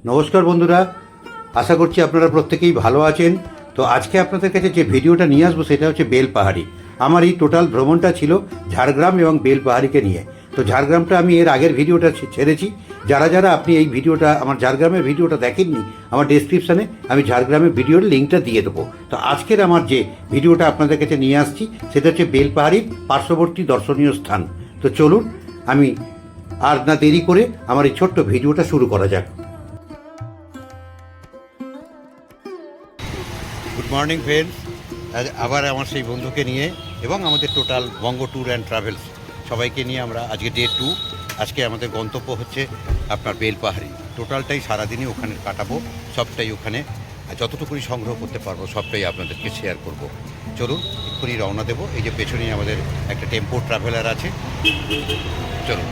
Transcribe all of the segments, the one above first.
নমস্কার বন্ধুরা, আশা করছি আপনারা প্রত্যেকেই ভালো আছেন। তো আজকে আপনাদের কাছে যে ভিডিওটা নিয়ে আসবো সেটা হচ্ছে বেলপাহাড়ি। আমার এই টোটাল ভ্রমণটা ছিল ঝাড়গ্রাম এবং বেলপাহাড়িকে নিয়ে। তো ঝাড়গ্রামটা আমি এর আগের ভিডিওটা ছেড়েছি। যারা যারা আপনি এই ভিডিওটা, আমার ঝাড়গ্রামের ভিডিওটা দেখেননি, আমার ডেসক্রিপশানে আমি ঝাড়গ্রামের ভিডিওর লিঙ্কটা দিয়ে দেবো। তো আজকের আমার যে ভিডিওটা আপনাদের কাছে নিয়ে আসছি সেটা হচ্ছে বেলপাহাড়ির পার্শ্ববর্তী দর্শনীয় স্থান। তো চলুন, আমি আর না দেরি করে আমার এই ছোট্ট ভিডিওটা শুরু করা যাক। গুড মর্নিং ফ্রেন্ডস, আবার আমার সেই বন্ধুকে নিয়ে এবং আমাদের total Banga tour and travels সবাইকে নিয়ে আমরা আজকে ডে 2। আজকে আমাদের গন্তব্য হচ্ছে আপনার বেলপাহাড়ি। টোটালটাই সারাদিনই ওখানে কাটাবো, সবটাই ওখানে যতটুকুই সংগ্রহ করতে পারবো সবটাই আপনাদেরকে শেয়ার করব। চলুন এক্ষুনি রওনা দেবো। এই যে পেছনেই আমাদের একটা টেম্পো ট্রাভেলার আছে, চলুন।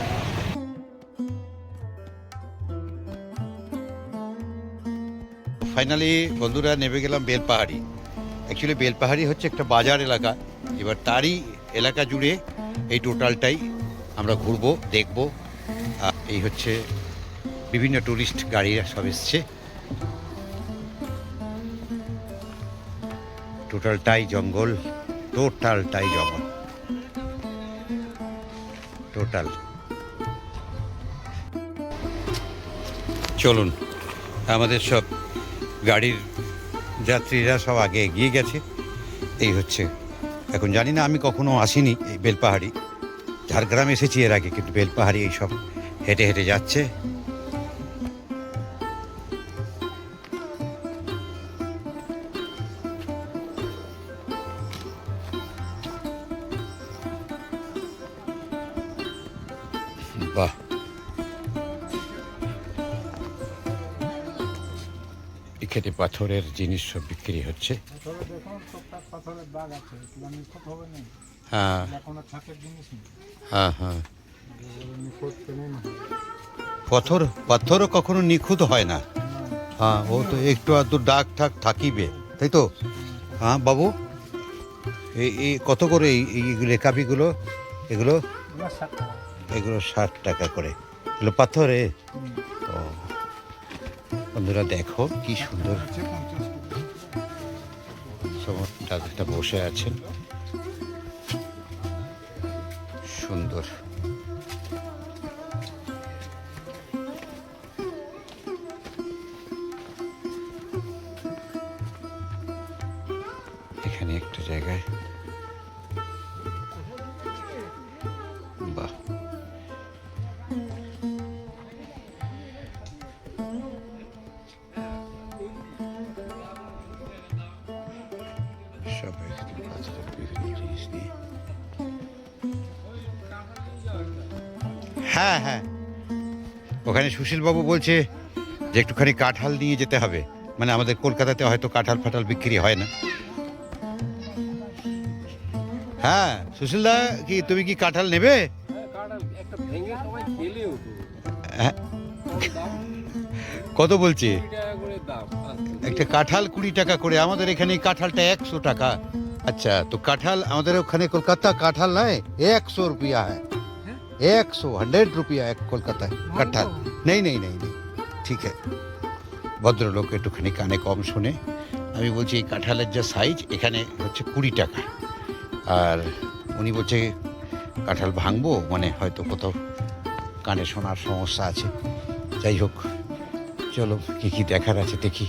ফাইনালি বন্ধুরা নেমে গেলাম বেলপাহাড়ি। অ্যাকচুয়ালি বেলপাহাড়ি হচ্ছে একটা বাজার এলাকা, এবার তারই এলাকা জুড়ে এই টোটালটাই আমরা ঘুরবো, দেখবো। এই হচ্ছে বিভিন্ন টুরিস্ট গাড়িরা সব এসছে। টোটালটাই জঙ্গল, টোটালটাই জঙ্গল, টোটাল। চলুন, আমাদের সব গাড়ির যাত্রীরা সব আগে এগিয়ে গেছে। এই হচ্ছে, এখন জানি না, আমি কখনো আসিনি এই বেলপাহাড়ি। ঝাড়গ্রাম এসেছি এর আগে, কিন্তু বেলপাহাড়ি এই সব হেঁটে হেঁটে যাচ্ছে। বাহ, এখানে পাথরের জিনিস সব বিক্রি হচ্ছে। হ্যাঁ হ্যাঁ হ্যাঁ, পাথরও কখনো নিখুঁত হয় না। হ্যাঁ, ও তো একটু আধটু দাগ ঠাক থাকিবে, তাই তো? হ্যাঁ বাবু, এই কত করে এই রেকাবিগুলো? এগুলো 60 টাকা করে। এগুলো পাথরে? ও বন্ধুরা দেখো কি সুন্দর, দাদাটা বসে আছেন, সুন্দর। এখানে একটা জায়গায়, বাহ, সব এখানে পাথরের বিভিন্ন জিনিস নিয়ে। হ্যাঁ হ্যাঁ, ওখানে সুশীলবাবু বলছে যে একটুখানি কাঁঠাল নিয়ে যেতে হবে। মানে আমাদের কলকাতাতে হয়তো কাঁঠাল ফাটাল বিক্রি হয় না। হ্যাঁ সুশীলদা, কি তুমি কি কাঁঠাল নেবে? হ্যাঁ, কত বলছে? একটা কাঁঠাল 20 টাকা করে। আমাদের এখানে কাঁঠালটা 100 টাকা। अच्छा, तो काठल আমাদের ওখানে কলকাতা কাঁঠাল নয়, 100 रुपया है। 100 रुपया एक कोलकाता कट्ठल। नहीं नहीं नहीं नहीं, ठीक है। ভদ্রলোক একটুখানি কানে কম শুনে। আমি বলছি এই কাঁঠালের যা সাইজ এখানে হচ্ছে 20 টাকা, আর উনি বলছে কাঁঠাল ভাঙবো, মানে হয়তো কোথাও কানে শোনার সমস্যা আছে। যাই হোক, চলো কী কী দেখার আছে দেখি।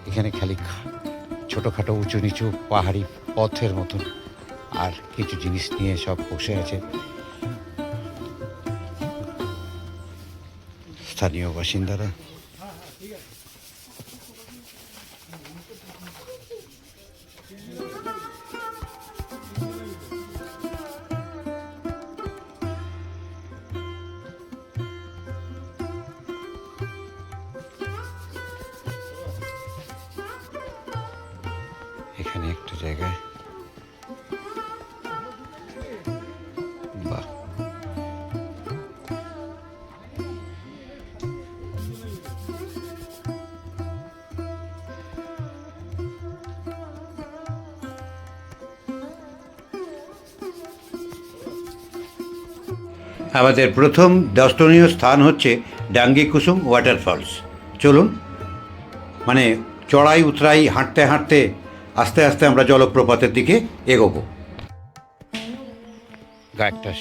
এখানে খালি ছোটোখাটো উঁচু নিচু পাহাড়ি পথের মতন, আর কিছু জিনিস নিয়ে সব বসে আছে স্থানীয় বাসিন্দারা। এখানে একটা জায়গায়, বাহ, আমাদের প্রথম দর্শনীয় স্থান হচ্ছে ডাঙ্গি কুসুম ওয়াটারফলস। চলুন, মানে চড়াই উতরাই হাঁটতে হাঁটতে আস্তে আস্তে আমরা জলপ্রপাতের দিকে এগোবো। গায়কটা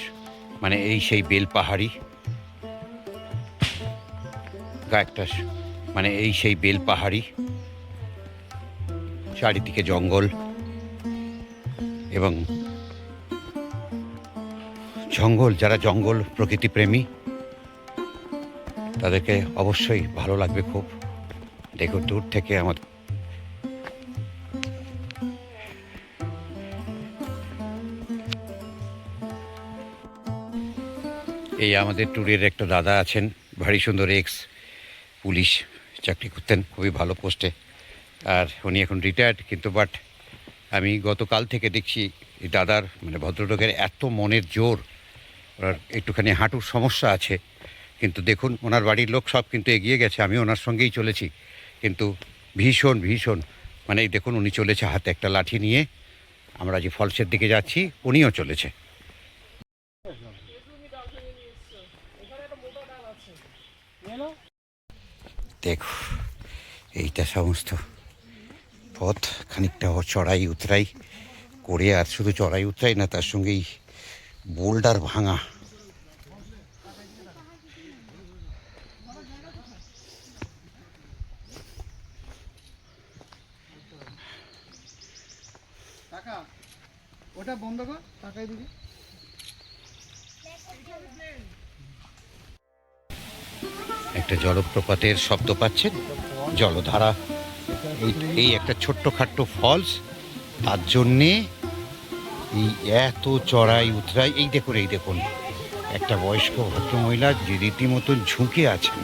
মানে এই সেই বেলপাহাড়ি, গায়কটা মানে এই সেই বেলপাহাড়ি, চারিদিকে জঙ্গল, এবং জঙ্গল, যারা জঙ্গল প্রকৃতিপ্রেমী তাদেরকে অবশ্যই ভালো লাগবে খুব। দেখো দূর থেকে আমাদের এই আমাদের ট্যুরের একটা দাদা আছেন, ভারী সুন্দর, এক্স পুলিশ চাকরি করতেন, খুবই ভালো পোস্টে, আর উনি এখন রিটায়ার্ড। কিন্তু বাট আমি গতকাল থেকে দেখছি এই দাদার মানে ভদ্রলোকের এত মনের জোর, ওনার একটুখানি হাঁটুর সমস্যা আছে, কিন্তু দেখুন ওনার বাড়ির লোক সব কিন্তু এগিয়ে গেছে, আমি ওনার সঙ্গেই চলেছি, কিন্তু ভীষণ ভীষণ মানে এই দেখুন উনি চলেছে হাতে একটা লাঠি নিয়ে। আমরা যে ফলসের দিকে যাচ্ছি উনিও চলেছে। দেখো এইটা সমস্ত পথ খানিকটা চড়াই উতরাই করে, আর শুধু চড়াই উতরাই না, তার সঙ্গেই বোল্ডার ভাঙা। ওটা বন্ধ কর, টাকাই দিবি। একটা জলপ্রপাতের শব্দ পাচ্ছেন, জলধারা, এই একটা ছোট্ট খাট্ট ফলস, তার জন্যে এই এত চড়াই উতরাই। এই দেখুন একটা বয়স্ক ভদ্রমহিলা যে রীতিমতন ঝুঁকে আছেন,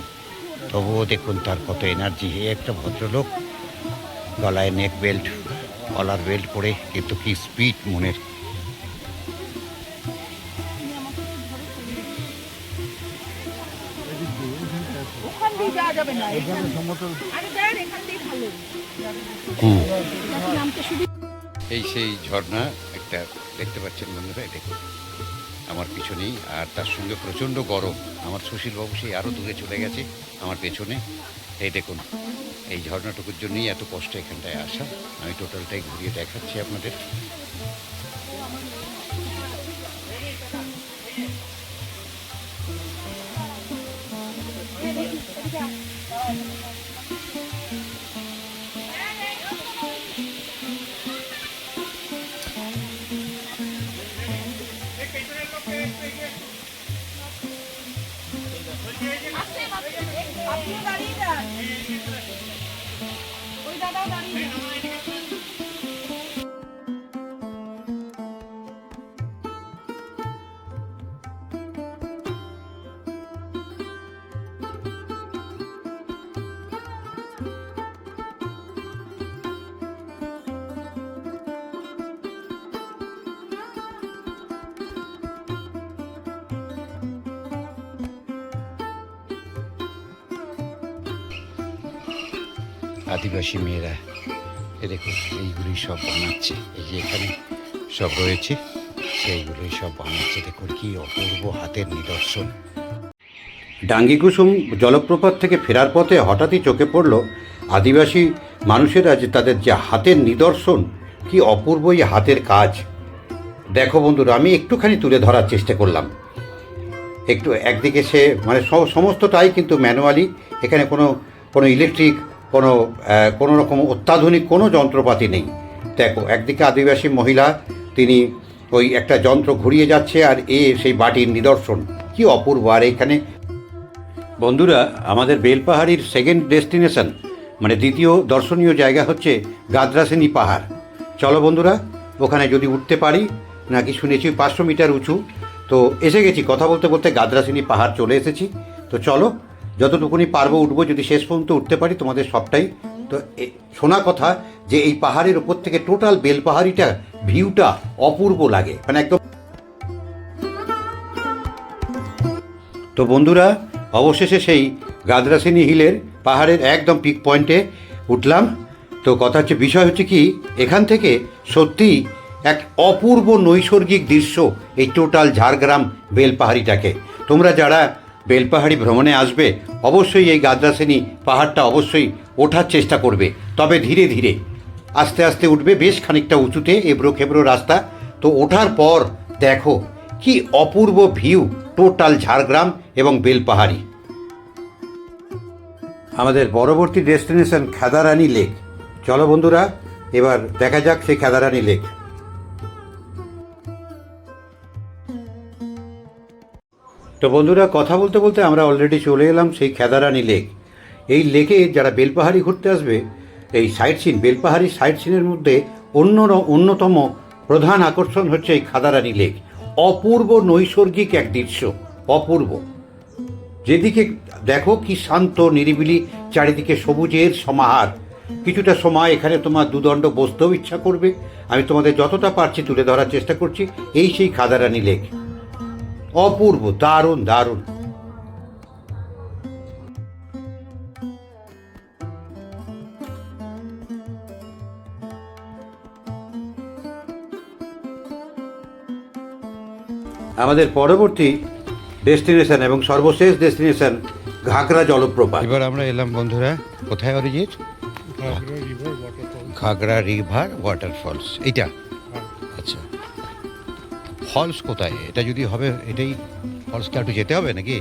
তবুও দেখুন তার কত এনার্জি। একটা ভদ্রলোক গলায় নেক বেল্ট, কলার বেল্ট পরে, কিন্তু কি স্পিড মনের। এই সেই ঝর্ণা একটা দেখতে পাচ্ছেন বন্ধুরা, দেখুন আমার পিছনেই, আর তার সঙ্গে প্রচণ্ড গরম। আমার সুশীলবাবু সেই আরও দূরে চলে গেছে আমার পেছনে। এই দেখুন এই ঝর্ণাটুকুর জন্যই এত কষ্ট এখানটায় আসা। আমি টোটালটাই ঘুরিয়ে দেখাচ্ছি আপনাদের। আপনিও দাঁড়িয়ে যান, ওই দাদাও দাঁড়িয়ে যান। আদিবাসী মেয়েরা দেখুন এইগুলি সব বানাচ্ছে, এই যে এখানে সব রয়েছে সেইগুলোই সব বানাচ্ছে। দেখুন কি অপূর্ব হাতের নিদর্শন। ডাঙ্গিকুসুম জলপ্রপাত থেকে ফেরার পথে হঠাৎই চোখে পড়ল আদিবাসী মানুষেরা যে তাদের যে হাতের নিদর্শন, কি অপূর্ব এই হাতের কাজ। দেখো বন্ধুরা, আমি একটুখানি তুলে ধরার চেষ্টা করলাম। একটু একদিকে সে মানে সমস্তটাই কিন্তু ম্যানুয়ালি, এখানে কোনো ইলেকট্রিক, কোনো রকম অত্যাধুনিক কোনো যন্ত্রপাতি নেই। দেখো একদিকে আদিবাসী মহিলা, তিনি ওই একটা যন্ত্র ঘুরিয়ে যাচ্ছে, আর সেই বাটির নিদর্শন, কি অপূর্ব। আর এখানে বন্ধুরা আমাদের বেলপাহাড়ির সেকেন্ড ডেস্টিনেশন, মানে দ্বিতীয় দর্শনীয় জায়গা হচ্ছে গাদ্রাসিনী পাহাড়। চলো বন্ধুরা, ওখানে যদি উঠতে পারি, নাকি শুনেছি 500 মিটার উঁচু, তো এসে গেছি। কথা বলতে বলতে গাদ্রাসিনী পাহাড় চলে এসেছি। তো চলো যতটুকুনি পারবো উঠবো, যদি শেষ পর্যন্ত উঠতে পারি তোমাদের সবটাই তো শোনা কথা যে এই পাহাড়ের ওপর থেকে টোটাল বেলপাহাড়িটা ভিউটা অপূর্ব লাগে, মানে একদম। তো বন্ধুরা অবশেষে সেই গাদ্রাসিনী হিলের পাহাড়ের একদম পিক পয়েন্টে উঠলাম। তো কথা হচ্ছে, বিষয় হচ্ছে কি, এখান থেকে সত্যিই এক অপূর্ব নৈসর্গিক দৃশ্য এই টোটাল ঝাড়গ্রাম বেলপাহাড়িটাকে। তোমরা যারা বেলপাহাড়ি ভ্রমণে আসবে অবশ্যই এই গাদ্রাসেনি পাহাড়টা অবশ্যই ওঠার চেষ্টা করবে, তবে ধীরে ধীরে আস্তে আস্তে উঠবে, বেশ খানিকটা উঁচুতে এবড়ো খেবড়ো রাস্তা। তো ওঠার পর দেখো কি অপূর্ব ভিউ টোটাল ঝাড়গ্রাম এবং বেলপাহাড়ি। আমাদের পরবর্তী ডেস্টিনেশন খেদারানি লেক। চলো বন্ধুরা, এবার দেখা যাক সেই খেদারানি লেক। তো বন্ধুরা, কথা বলতে বলতে আমরা অলরেডি চলে এলাম সেই খেদারানি লেক। এই লেকে যারা বেলপাহাড়ি ঘুরতে আসবে, এই সাইট সিন, বেলপাহাড়ি সাইট সিনের মধ্যে অন্যতম প্রধান আকর্ষণ হচ্ছে এই খেদারানি লেক। অপূর্ব নৈসর্গিক এক দৃশ্য, অপূর্ব। যেদিকে দেখো কি শান্ত নিরিবিলি, চারিদিকে সবুজের সমাহার। কিছুটা সময় এখানে তোমার দুদণ্ড বসতেও ইচ্ছা করবে। আমি তোমাদের যতটা পারছি তুলে ধরার চেষ্টা করছি। এই সেই খেদারানি লেক, অপূর্ব, দারুণ দারুণ। আমাদের পরবর্তী ডেস্টিনেশন এবং সর্বশেষ ডেস্টিনেশন ঘাগরা জলপ্রপাত। এবার আমরা এলাম বন্ধুরা, কোথায় অরিজিৎ? ঘাগরা রিভার ওয়াটারফলস। এইটা আচ্ছা, ফলস কোথায়? এটা যদি হবে, এটাই ফলসটা একটু যেতে হবে নাকি?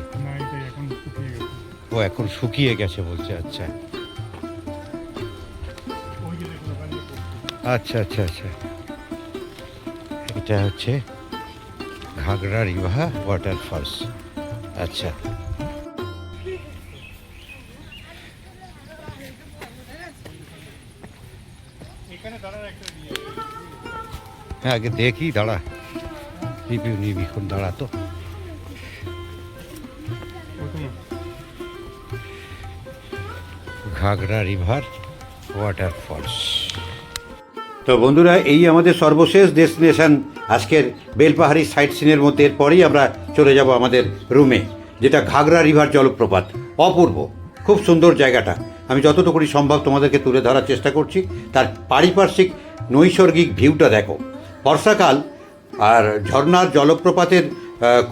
ও এখন শুকিয়ে গেছে বলছে। আচ্ছা আচ্ছা আচ্ছা আচ্ছা, এটা হচ্ছে ঘাগরা রিভার ওয়াটারফলস। আচ্ছা, হ্যাঁ আগে দেখি, দাঁড়া, রিভিউ নিবি, এখন দাঁড়া। তো ঘাগরা রিভার ওয়াটারফলস। তো বন্ধুরা, এই আমাদের সর্বশেষ ডেস্টিনেশন আজকের বেলপাহাড়ি সাইট সিনের মধ্যে। এরপরেই আমরা চলে যাব আমাদের রুমে, যেটা ঘাগরা রিভার জলপ্রপাত। অপূর্ব, খুব সুন্দর জায়গাটা। আমি যতটুকু সম্ভব তোমাদেরকে তুলে ধরার চেষ্টা করছি। তার পারিপার্শ্বিক নৈসর্গিক ভিউটা দেখো। বর্ষাকাল আর ঝর্ণার জলপ্রপাতের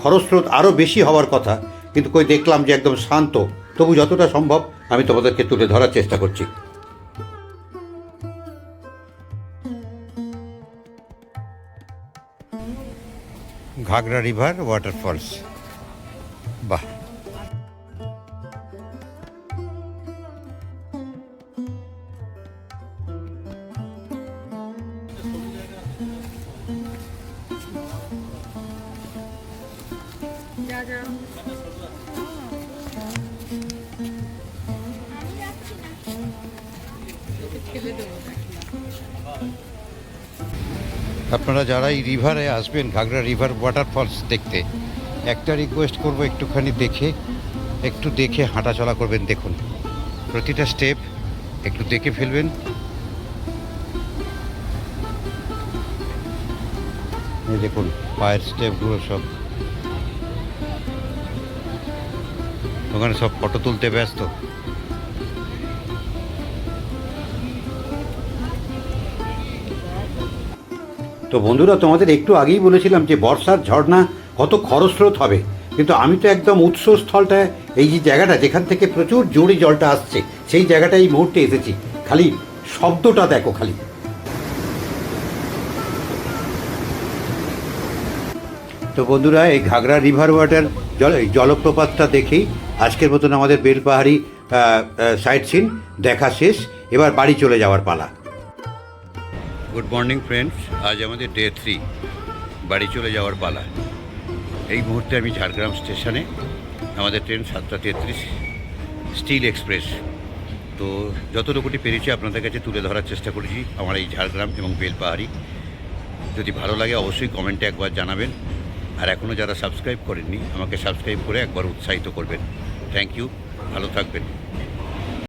খরস্রোত আরও বেশি হওয়ার কথা, কিন্তু কই দেখলাম যে একদম শান্ত। তবু যতটা সম্ভব আমি তোমাদেরকে তুলে ধরার চেষ্টা করছি। ঘাগরা রিভার ওয়াটারফলস, বাহ। আপনারা যারা এই রিভারে আসবেন, ঘাগরা রিভার ওয়াটারফলস দেখতে, একটা রিকোয়েস্ট করব, একটুখানি দেখে হাঁটাচলা করবেন। দেখুন প্রতিটা স্টেপ একটু দেখে ফেলবেন। এই দেখুন পায়ের স্টেপগুলো সব, ওখানে সব ফটো তুলতে ব্যস্ত। তো বন্ধুরা, তোমাদের একটু আগেই বলেছিলাম যে বর্ষার ঝর্ণা কত খরস্রোত হবে, কিন্তু আমি তো একদম উৎসস্থলটায়, এই যে জায়গাটা যেখান থেকে প্রচুর জোরে জলটা আসছে, সেই জায়গাটা এই মুহূর্তে এসেছি। খালি শব্দটা দেখো খালি। তো বন্ধুরা, এই ঘাগরা রিভার ওয়াটার জলপ্রপাতটা দেখেই আজকের মতন আমাদের বেলপাহাড়ি সাইট সিন দেখা শেষ। এবার বাড়ি চলে যাওয়ার পালা। গুড মর্নিং ফ্রেন্ডস, আজ আমাদের ডে 3, বাড়ি চলে যাওয়ার পালা। এই মুহূর্তে আমি ঝাড়গ্রাম স্টেশনে। আমাদের ট্রেন 7:33 স্টিল এক্সপ্রেস। তো যতটুকুটি পেরেছি আপনাদের কাছে তুলে ধরার চেষ্টা করেছি আমার এই ঝাড়গ্রাম এবং বেলপাহাড়ি। যদি ভালো লাগে অবশ্যই কমেন্টে একবার জানাবেন। আর এখনও যারা সাবস্ক্রাইব করেননি, আমাকে সাবস্ক্রাইব করে একবার উৎসাহিত করবেন। থ্যাংক ইউ, ভালো থাকবেন।